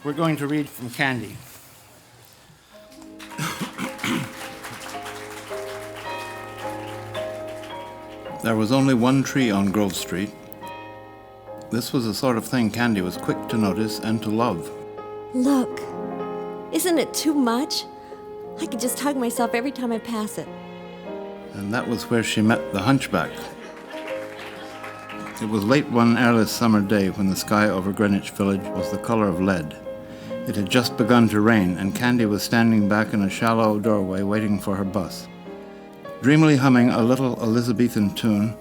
We're going to read from Candy. There was only one tree on Grove Street. This was the sort of thing Candy was quick to notice and to love. Look, isn't it too much? I could just hug myself every time I pass it. And that was where she met the Hunchback. It was late one airless summer day when the sky over Greenwich Village was the color of lead. It had just begun to rain, and Candy was standing back in a shallow doorway waiting for her bus. Dreamily humming a little Elizabethan tune,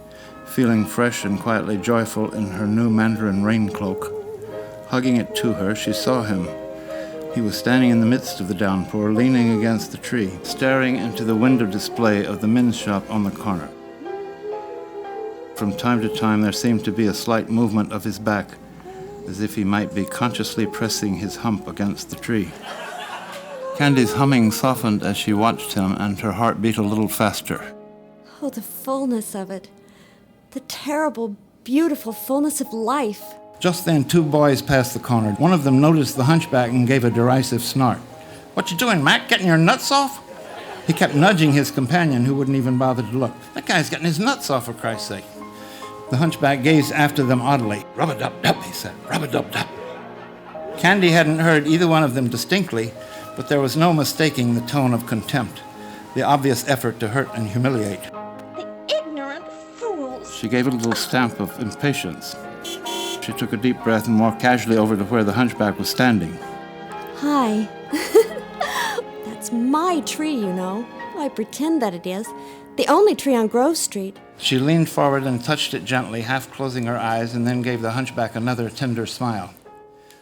feeling fresh and quietly joyful in her new Mandarin rain cloak. Hugging it to her, she saw him. He was standing in the midst of the downpour, leaning against the tree, staring into the window display of the men's shop on the corner. From time to time, there seemed to be a slight movement of his back, as if he might be consciously pressing his hump against the tree. Candy's humming softened as she watched him, and her heart beat a little faster. Oh, the fullness of it. The terrible, beautiful fullness of life. Just then, two boys passed the corner. One of them noticed the Hunchback and gave a derisive snort. "What you doing, Mac? Getting your nuts off?" He kept nudging his companion, who wouldn't even bother to look. "That guy's getting his nuts off, for Christ's sake." The Hunchback gazed after them oddly. "Rub-a-dub-dub," he said. "Rub-a-dub-dub." Candy hadn't heard either one of them distinctly, but there was no mistaking the tone of contempt, the obvious effort to hurt and humiliate. The ignorant fools. She gave a little stamp of impatience. She took a deep breath and walked casually over to where the Hunchback was standing. Hi. That's my tree, you know. I pretend that it is. The only tree on Grove Street. She leaned forward and touched it gently, half closing her eyes, and then gave the Hunchback another tender smile.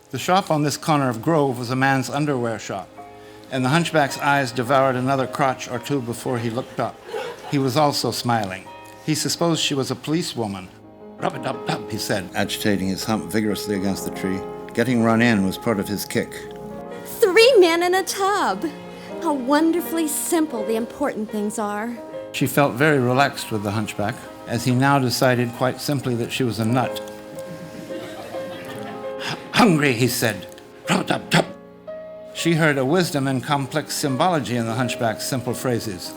The shop on this corner of Grove was a man's underwear shop, and the Hunchback's eyes devoured another crotch or two before he looked up. He was also smiling. He supposed she was a policewoman. "Rub-a-dub-dub," he said, agitating his hump vigorously against the tree. Getting run in was part of his kick. 3 men in a tub. How wonderfully simple the important things are. She felt very relaxed with the Hunchback, as he now decided quite simply that she was a nut. "Hungry," he said. "Rub-a-dub-dub." She heard a wisdom and complex symbology in the Hunchback's simple phrases.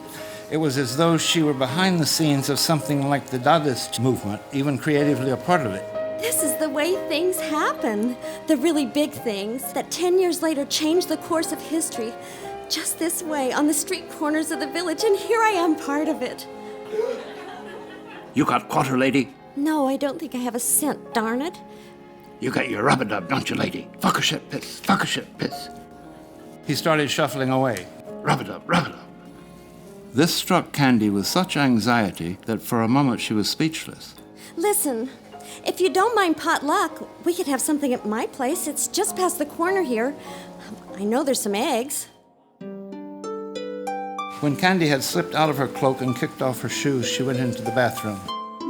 It was as though she were behind the scenes of something like the Dadaist movement, even creatively a part of it. This is the way things happen. The really big things that 10 years later change the course of history. Just this way, on the street corners of the village, and here I am part of it. "You got quarter, lady?" No, I don't think I have a cent, darn it. "You got your rub-a-dub, don't you, lady? Fuckership piss, fuckership piss." He started shuffling away. "Rub-a-dub, rub-a-dub." This struck Candy with such anxiety that for a moment she was speechless. Listen, if you don't mind pot luck, we could have something at my place. It's just past the corner here. I know there's some eggs. When Candy had slipped out of her cloak and kicked off her shoes, she went into the bathroom.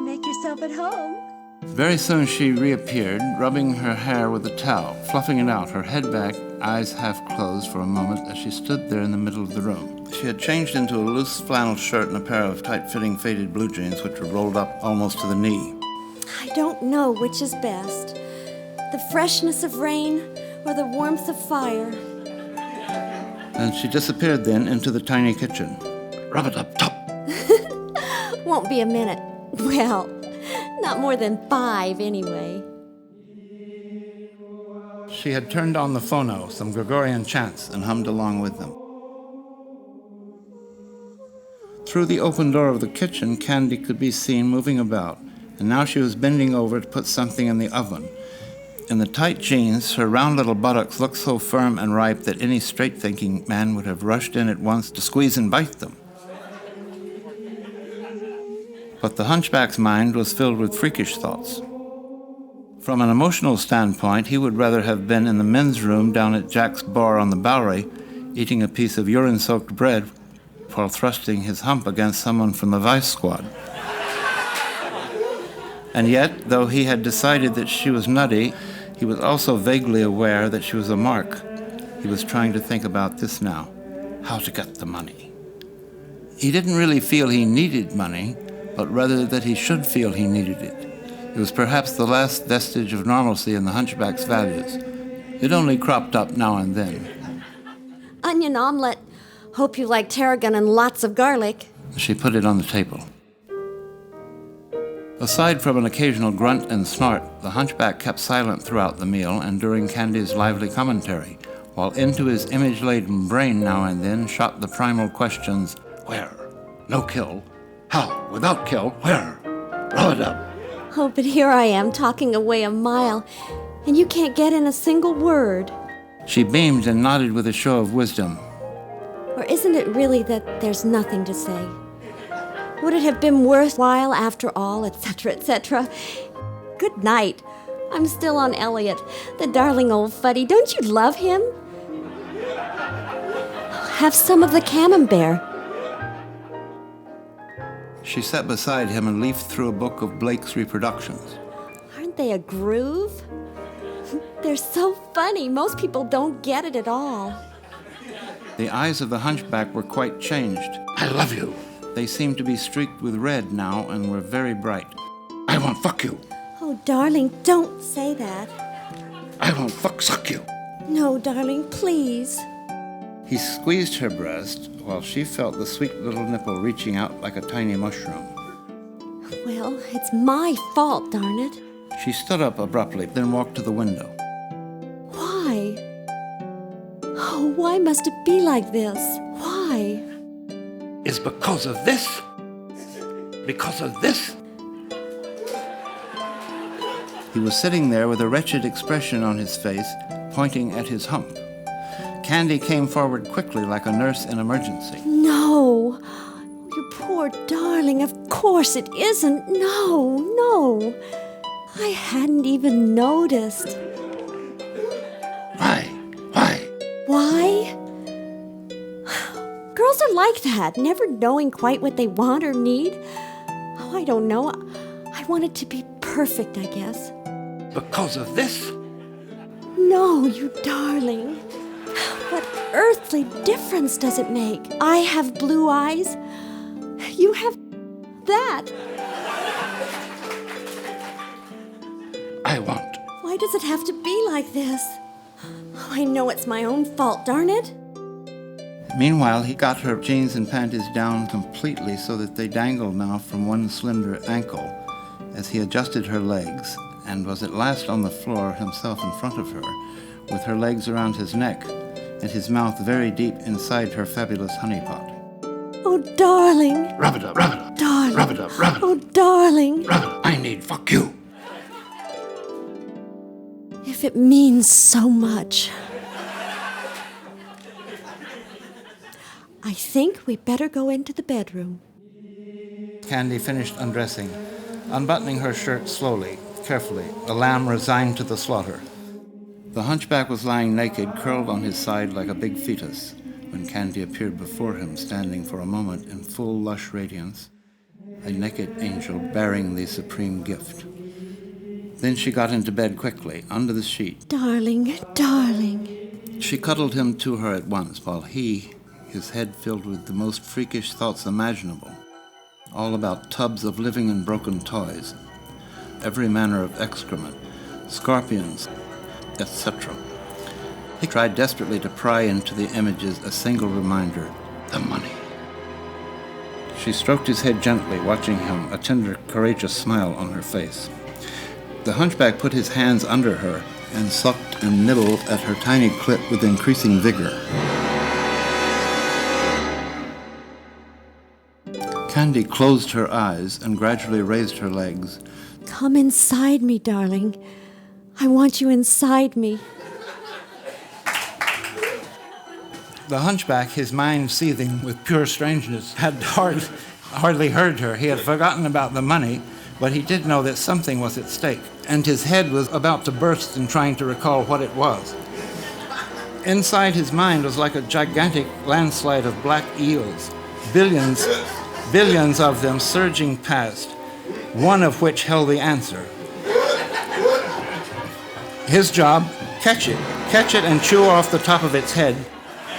Make yourself at home. Very soon she reappeared, rubbing her hair with a towel, fluffing it out, her head back, eyes half closed for a moment as she stood there in the middle of the room. She had changed into a loose flannel shirt and a pair of tight-fitting faded blue jeans which were rolled up almost to the knee. I don't know which is best, the freshness of rain or the warmth of fire. And she disappeared then into the tiny kitchen. Rub-a-dub-dub. Won't be a minute. Well, not more than 5 anyway. She had turned on the phono, some Gregorian chants, and hummed along with them. Through the open door of the kitchen, Candy could be seen moving about, and now she was bending over to put something in the oven. In the tight jeans, her round little buttocks looked so firm and ripe that any straight-thinking man would have rushed in at once to squeeze and bite them. But the Hunchback's mind was filled with freakish thoughts. From an emotional standpoint, he would rather have been in the men's room down at Jack's bar on the Bowery, eating a piece of urine-soaked bread while thrusting his hump against someone from the Vice Squad. And yet, though he had decided that she was nutty, he was also vaguely aware that she was a mark. He was trying to think about this now, how to get the money. He didn't really feel he needed money, but rather that he should feel he needed it. It was perhaps the last vestige of normalcy in the Hunchback's values. It only cropped up now and then. Onion omelet. Hope you like tarragon and lots of garlic. She put it on the table. Aside from an occasional grunt and snort, the hunchback kept silent throughout the meal and during Candy's lively commentary, while into his image-laden brain now and then shot the primal questions, where? No kill. How? Without kill? Where? Roll it up. Oh, but here I am talking away a mile, and you can't get in a single word. She beamed and nodded with a show of wisdom. Or isn't it really that there's nothing to say? Would it have been worthwhile after all, etc., etc.? Good night. I'm still on Elliot, the darling old fuddy. Don't you love him? Have some of the camembert. She sat beside him and leafed through a book of Blake's reproductions. Aren't they a groove? They're so funny. Most people don't get it at all. The eyes of the hunchback were quite changed. I love you. They seemed to be streaked with red now and were very bright. I won't fuck you. Oh, darling, don't say that. I won't suck you. No, darling, please. He squeezed her breast while she felt the sweet little nipple reaching out like a tiny mushroom. Well, it's my fault, darn it. She stood up abruptly, then walked to the window. Why? Oh, why must it be like this? Why? It's because of this. Because of this. He was sitting there with a wretched expression on his face, pointing at his hump. Candy came forward quickly like a nurse in emergency. No. You poor darling. Of course it isn't. No. I hadn't even noticed. Why? Why? Girls are like that, never knowing quite what they want or need. Oh, I don't know. I want it to be perfect, I guess. Because of this? No, you darling. What earthly difference does it make? I have blue eyes. You have that. I won't. Why does it have to be like this? Oh, I know it's my own fault, darn it. Meanwhile, he got her jeans and panties down completely so that they dangled now from one slender ankle as he adjusted her legs and was at last on the floor himself in front of her, with her legs around his neck and his mouth very deep inside her fabulous honeypot. Oh, darling. Rub it up. Darling. Rub it up. Oh, darling. Rub it up. I need fuck you. If it means so much. I think we better go into the bedroom. Candy finished undressing, unbuttoning her shirt slowly, carefully, a lamb resigned to the slaughter. The hunchback was lying naked, curled on his side like a big fetus, when Candy appeared before him, standing for a moment in full lush radiance, a naked angel bearing the supreme gift. Then she got into bed quickly, under the sheet. Darling. She cuddled him to her at once, while he, his head filled with the most freakish thoughts imaginable, all about tubs of living and broken toys, every manner of excrement, scorpions, etc. He tried desperately to pry into the images a single reminder, the money. She stroked his head gently, watching him, a tender, courageous smile on her face. The hunchback put his hands under her and sucked and nibbled at her tiny clit with increasing vigor. Candy closed her eyes and gradually raised her legs. Come inside me, darling. I want you inside me. The hunchback, his mind seething with pure strangeness, had hardly heard her. He had forgotten about the money, but he did know that something was at stake, and his head was about to burst in trying to recall what it was. Inside his mind was like a gigantic landslide of black eels, billions of them surging past, one of which held the answer. His job, catch it and chew off the top of its head,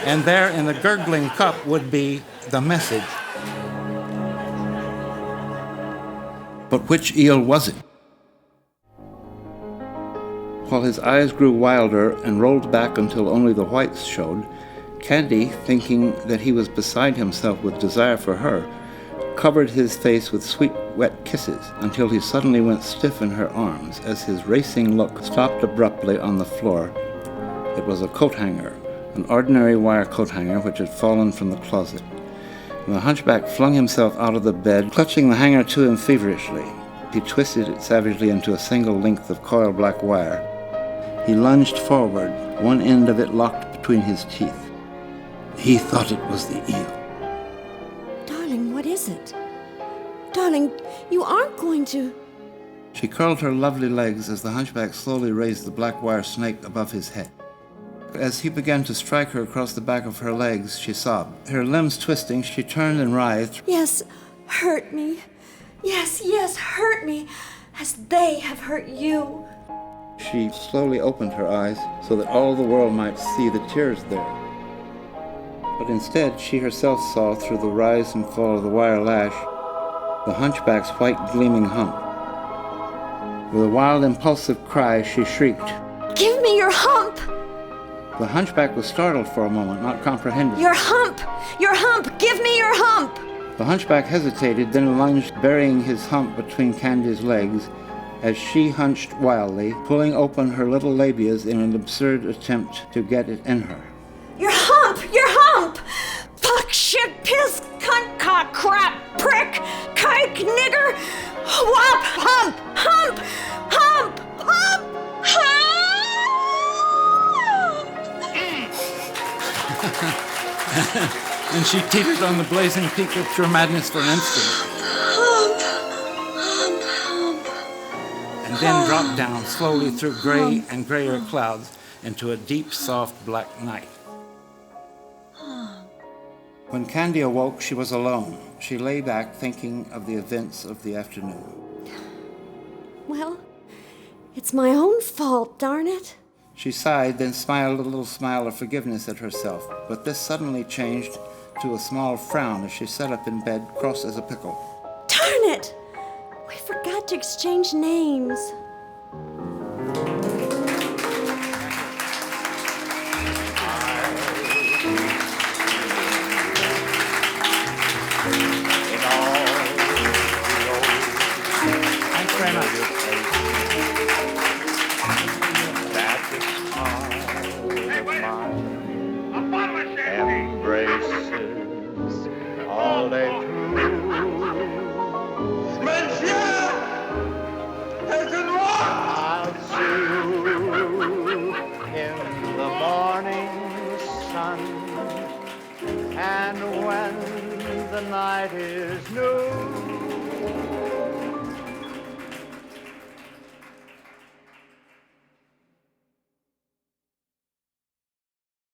and there in the gurgling cup would be the message. But which eel was it? While his eyes grew wilder and rolled back until only the whites showed, Candy, thinking that he was beside himself with desire for her, covered his face with sweet, wet kisses until he suddenly went stiff in her arms as his racing look stopped abruptly on the floor. It was a coat hanger, an ordinary wire coat hanger which had fallen from the closet. And the hunchback flung himself out of the bed, clutching the hanger to him feverishly. He twisted it savagely into a single length of coiled black wire. He lunged forward, one end of it locked between his teeth. He thought it was the eel. Darling, what is it? Darling, you aren't going to... She curled her lovely legs as the hunchback slowly raised the black wire snake above his head. As he began to strike her across the back of her legs, she sobbed. Her limbs twisting, she turned and writhed. Yes, hurt me. Yes, hurt me, as they have hurt you. She slowly opened her eyes so that all the world might see the tears there. But instead, she herself saw through the rise and fall of the wire lash the hunchback's white gleaming hump. With a wild, impulsive cry, she shrieked, "Give me your hump!" The hunchback was startled for a moment, not comprehending. Your hump! Your hump! Give me your hump! The hunchback hesitated, then lunged, burying his hump between Candy's legs, as she hunched wildly, pulling open her little labias in an absurd attempt to get it in her. Your hump! Your hump! Fuck, shit, piss, cunt, cock, crap, prick, kike, nigger, whop, hump, hump, hump, hump, hump! And she teetered on the blazing peak of pure madness for an instant. Hump, hump, hump. And then dropped down slowly through gray and grayer clouds into a deep, soft black night. When Candy awoke, she was alone. She lay back thinking of the events of the afternoon. Well, it's my own fault, darn it. She sighed, then smiled a little smile of forgiveness at herself, but this suddenly changed to a small frown as she sat up in bed, cross as a pickle. Darn it! We forgot to exchange names. Thanks very much. Embraces all day through. Monsieur has been wrong. I'll see you in the morning sun, and when the night is new.